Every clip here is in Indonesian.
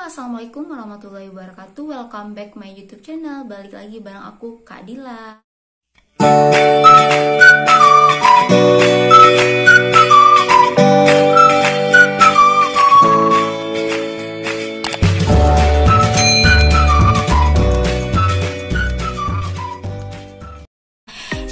Assalamualaikum warahmatullahi wabarakatuh. Welcome back my YouTube channel. Balik lagi bareng aku, Kak Dila.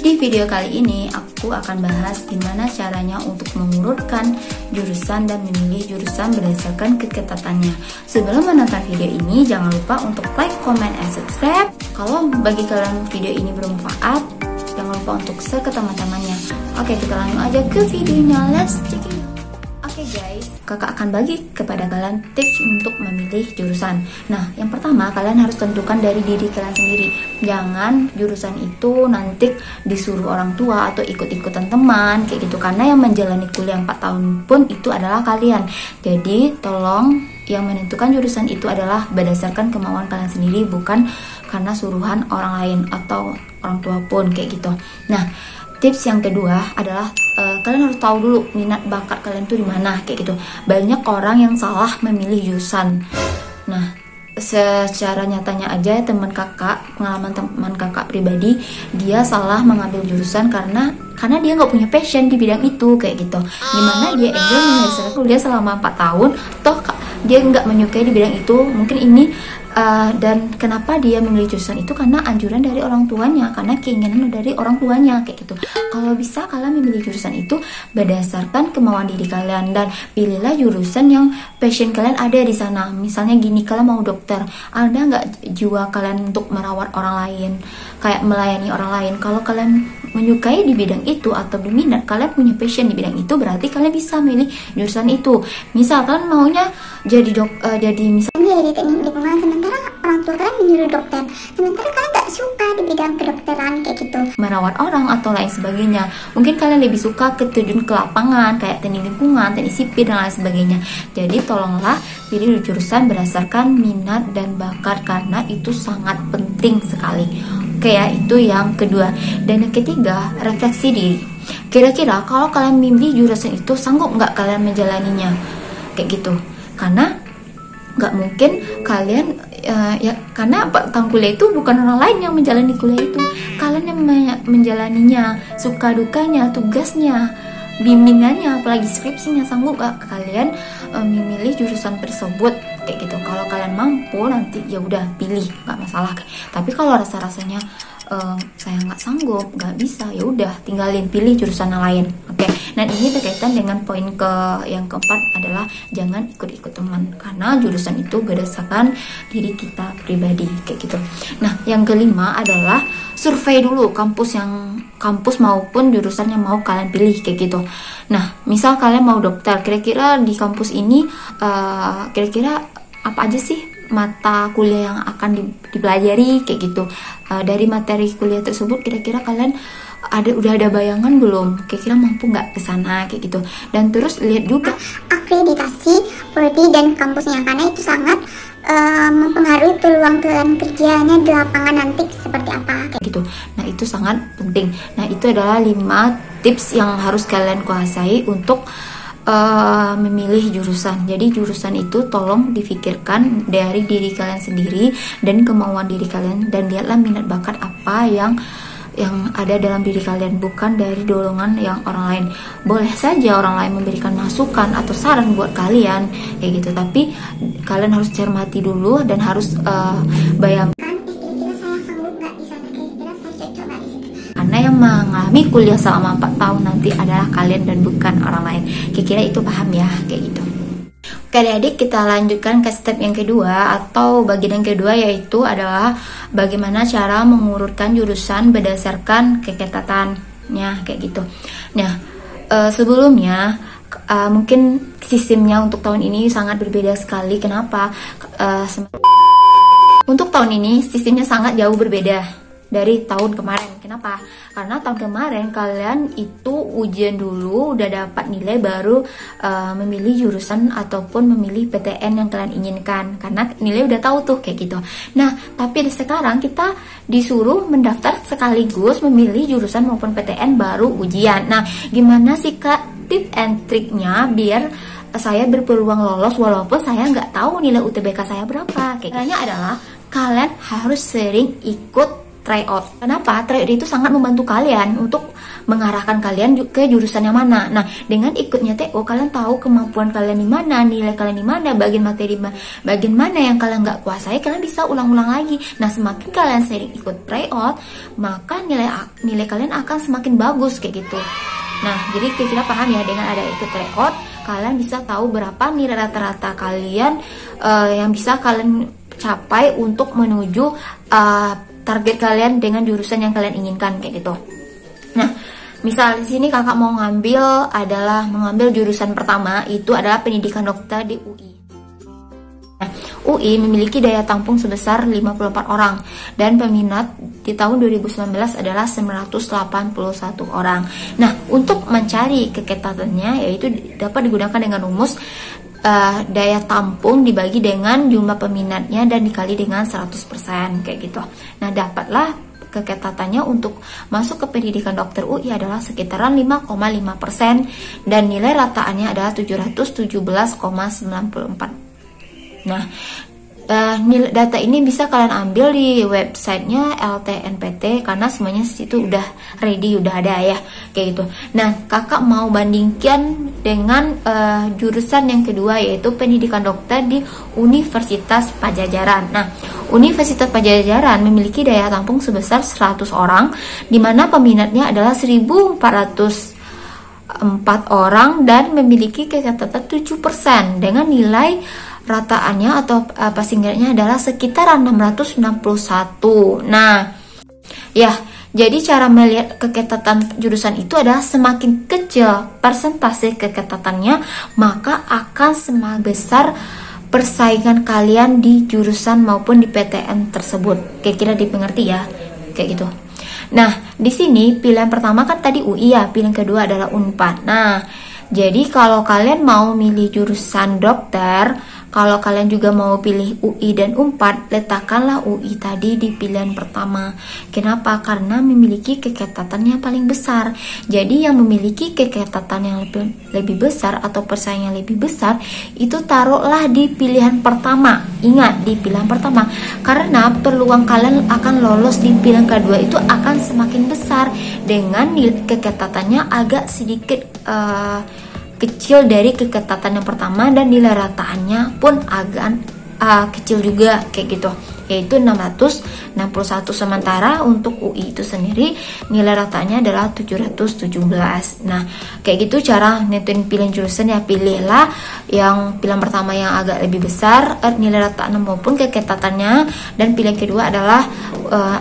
Di video kali ini aku akan bahas gimana caranya untuk mengurutkan jurusan dan memilih jurusan berdasarkan keketatannya. Sebelum menonton video ini, jangan lupa untuk like, comment, and subscribe. Kalau bagi kalian video ini bermanfaat, jangan lupa untuk share ke teman-temannya. Oke, kita langsung aja ke videonya. Let's check it out. Oke guys, kakak akan bagi kepada kalian tips untuk memilih jurusan. Nah, yang pertama kalian harus tentukan dari diri kalian sendiri. Jangan jurusan itu nanti disuruh orang tua atau ikut-ikutan teman kayak gitu, karena yang menjalani kuliah 4 tahun pun itu adalah kalian. Jadi tolong yang menentukan jurusan itu adalah berdasarkan kemauan kalian sendiri, bukan karena suruhan orang lain atau orang tua pun kayak gitu. Nah, tips yang kedua adalah kalian harus tahu dulu minat bakat kalian tuh di mana kayak gitu. Banyak orang yang salah memilih jurusan. Nah, secara nyatanya aja pengalaman teman kakak pribadi, dia salah mengambil jurusan karena dia nggak punya passion di bidang itu kayak gitu. Dimana dia enjoy menyelesaikan kuliah selama 4 tahun, toh dia nggak menyukai di bidang itu. Mungkin ini dan kenapa dia memilih jurusan itu karena anjuran dari orang tuanya, karena keinginan dari orang tuanya kayak gitu. Kalau bisa kalian memilih jurusan itu berdasarkan kemauan diri kalian, dan pilihlah jurusan yang passion kalian ada di sana. Misalnya gini, kalian mau dokter, ada nggak jiwa kalian untuk merawat orang lain, kayak melayani orang lain? Kalau kalian menyukai di bidang itu atau berminat, kalian punya passion di bidang itu, berarti kalian bisa milih jurusan itu. Misalkan maunya jadi misalnya teknik lingkungan, sementara orang tua kalian menyuruh dokter, sementara kalian gak suka di bidang kedokteran kayak gitu, merawat orang atau lain sebagainya. Mungkin kalian lebih suka terjun ke lapangan kayak teknik lingkungan, teknik sipil dan lain sebagainya. Jadi tolonglah pilih jurusan berdasarkan minat dan bakat, karena itu sangat penting sekali. Oke ya, itu yang kedua. Dan yang ketiga, refleksi diri. Kira-kira kalau kalian memilih jurusan itu, sanggup nggak kalian menjalaninya kayak gitu? Karena nggak mungkin kalian karena tahun kuliah itu bukan orang lain yang menjalani kuliah itu, kalian yang menjalaninya, suka dukanya, tugasnya, bimbingannya, apalagi skripsinya. Sanggup gak kalian memilih jurusan tersebut kayak gitu? Kalau kalian mampu, nanti ya udah pilih, nggak masalah. Tapi kalau rasa-rasanya saya nggak sanggup, nggak bisa, ya udah tinggalin, pilih jurusan yang lain. Oke. Dan ini berkaitan dengan poin yang keempat adalah jangan ikut-ikut teman, karena jurusan itu berdasarkan diri kita pribadi kayak gitu. Nah, yang kelima adalah survei dulu kampus maupun jurusan yang mau kalian pilih kayak gitu. Nah, misal kalian mau dokter, kira-kira di kampus ini kira-kira apa aja sih mata kuliah yang akan dipelajari kayak gitu. Dari materi kuliah tersebut kira-kira kalian udah ada bayangan belum? Kira-kira mampu nggak ke sana kayak gitu. Dan terus lihat juga akreditasi prodi dan kampusnya, karena itu sangat mempengaruhi peluang kalian kerjanya di lapangan nanti seperti apa kayak gitu. Nah, itu sangat penting. Nah, itu adalah 5 tips yang harus kalian kuasai untuk memilih jurusan. Jadi jurusan itu tolong difikirkan dari diri kalian sendiri dan kemauan diri kalian, dan lihatlah minat bakat apa yang ada dalam diri kalian, bukan dari dorongan yang orang lain. Boleh saja orang lain memberikan masukan atau saran buat kalian kayak gitu, tapi kalian harus cermati dulu dan harus bayangkan karena yang mengalami kuliah selama 4 tahun nanti adalah kalian dan bukan orang lain. Kira-kira itu paham ya kayak gitu. Oke adik-adik, kita lanjutkan ke step yang kedua atau bagian yang kedua, yaitu adalah bagaimana cara mengurutkan jurusan berdasarkan keketatannya kayak gitu. Nah, sebelumnya mungkin sistemnya untuk tahun ini sangat berbeda sekali. Kenapa? Untuk tahun ini sistemnya sangat jauh berbeda dari tahun kemarin. Kenapa? Karena tahun kemarin kalian itu ujian dulu, udah dapat nilai, baru memilih jurusan ataupun memilih PTN yang kalian inginkan, karena nilai udah tahu tuh kayak gitu. Nah, tapi sekarang kita disuruh mendaftar sekaligus memilih jurusan maupun PTN baru ujian. Nah, gimana sih Kak tips and triknya biar saya berpeluang lolos walaupun saya nggak tahu nilai UTBK saya berapa. Kayaknya adalah kalian harus sering ikut tryout. Kenapa? Tryout itu sangat membantu kalian untuk mengarahkan kalian ke jurusan yang mana. Nah, dengan ikutnya TO, kalian tahu kemampuan kalian di mana, nilai kalian di mana, bagian materi bagian mana yang kalian nggak kuasai, kalian bisa ulang-ulang lagi. Nah, semakin kalian sering ikut tryout, maka nilai kalian akan semakin bagus kayak gitu. Nah, jadi kira-kira paham ya, dengan ada ikut tryout, kalian bisa tahu berapa nilai rata-rata kalian yang bisa kalian capai untuk menuju target kalian dengan jurusan yang kalian inginkan kayak gitu. Nah, misal di sini kakak mau mengambil jurusan pertama itu adalah pendidikan dokter di UI. Nah, UI memiliki daya tampung sebesar 54 orang dan peminat di tahun 2019 adalah 981 orang. Nah, untuk mencari keketatannya yaitu dapat digunakan dengan rumus daya tampung dibagi dengan jumlah peminatnya dan dikali dengan 100% kayak gitu. Nah, dapatlah keketatannya untuk masuk ke pendidikan dokter UI adalah sekitaran 5,5% dan nilai rataannya adalah 717,94. Nah, data ini bisa kalian ambil di websitenya LTNPT karena semuanya situ udah ready, udah ada ya kayak gitu. Nah, kakak mau bandingkan dengan jurusan yang kedua yaitu pendidikan dokter di Universitas Padjadjaran. Nah, Universitas Padjadjaran memiliki daya tampung sebesar 100 orang di mana peminatnya adalah 1.404 orang dan memiliki keketatan 7% dengan nilai rataannya atau passing grade-nya adalah sekitar 661. Nah, ya, jadi cara melihat keketatan jurusan itu adalah semakin kecil persentase keketatannya, maka akan semakin besar persaingan kalian di jurusan maupun di PTN tersebut. Kira-kira dimengerti ya, kayak gitu. Nah, di sini pilihan pertama kan tadi UI ya, pilihan kedua adalah Unpad. Nah, jadi kalau kalian mau milih jurusan dokter, kalau kalian juga mau pilih UI dan Unpad, letakkanlah UI tadi di pilihan pertama. Kenapa? Karena memiliki keketatan yang paling besar. Jadi yang memiliki keketatan yang lebih besar atau persaingan lebih besar, itu taruhlah di pilihan pertama. Ingat, di pilihan pertama. Karena peluang kalian akan lolos di pilihan kedua itu akan semakin besar dengan keketatannya agak sedikit kecil dari keketatan yang pertama dan nilai rataannya pun agak kecil juga kayak gitu, yaitu 661. Sementara untuk UI itu sendiri nilai rataannya adalah 717. Nah, kayak gitu cara nentuin pilihan jurusan ya, pilihlah yang pilihan pertama yang agak lebih besar nilai rataan maupun keketatannya, dan pilihan kedua adalah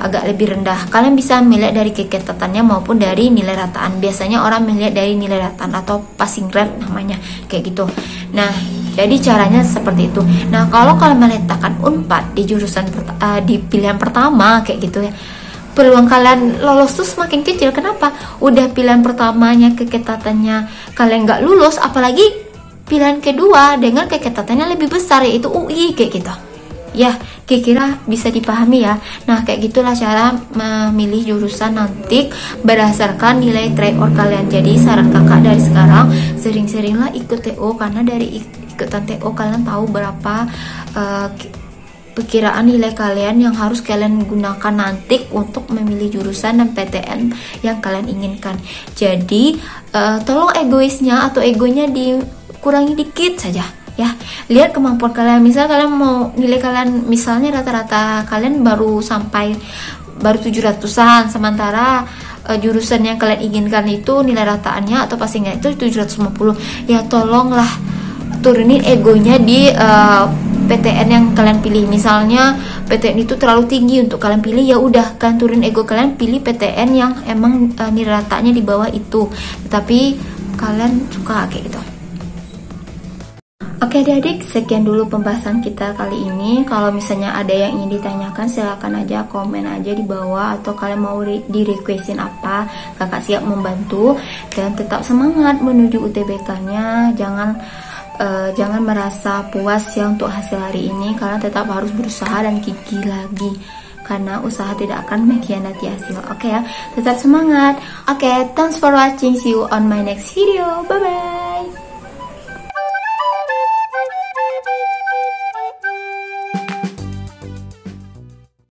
agak lebih rendah. Kalian bisa melihat dari keketatannya maupun dari nilai rataan. Biasanya orang melihat dari nilai rataan atau passing grade namanya kayak gitu. Nah, jadi caranya seperti itu. Nah, kalau kalian meletakkan Unpad di jurusan di pilihan pertama kayak gitu ya, peluang kalian lolos tuh semakin kecil. Kenapa? Udah pilihan pertamanya keketatannya kalian nggak lulus, apalagi pilihan kedua dengan keketatannya lebih besar yaitu UI kayak gitu. Ya, kira-kira bisa dipahami ya. Nah, kayak gitulah cara memilih jurusan nanti berdasarkan nilai tryout kalian. Jadi saran kakak dari sekarang, sering-seringlah ikut TO, karena dari ikutan TO kalian tahu berapa perkiraan nilai kalian yang harus kalian gunakan nanti untuk memilih jurusan dan PTN yang kalian inginkan. Jadi tolong egoisnya atau egonya dikurangi dikit saja ya. Lihat kemampuan kalian. Misal kalian mau nilai kalian misalnya rata-rata kalian baru 700-an, sementara jurusan yang kalian inginkan itu nilai rataannya atau passingnya itu 750. Ya tolonglah turunin egonya di PTN yang kalian pilih. Misalnya PTN itu terlalu tinggi untuk kalian pilih, ya udah kalian turunin ego kalian, pilih PTN yang emang nilai ratanya di bawah itu, tetapi kalian suka kayak gitu. Oke adik-adik, sekian dulu pembahasan kita kali ini. Kalau misalnya ada yang ingin ditanyakan, silakan aja komen aja di bawah, atau kalian mau di requestin apa, kakak siap membantu. Dan tetap semangat menuju UTBK-nya. Jangan merasa puas ya untuk hasil hari ini, karena tetap harus berusaha dan gigih lagi, karena usaha tidak akan mengkhianati hasil. Oke ya, tetap semangat. Oke, thanks for watching, see you on my next video, bye bye.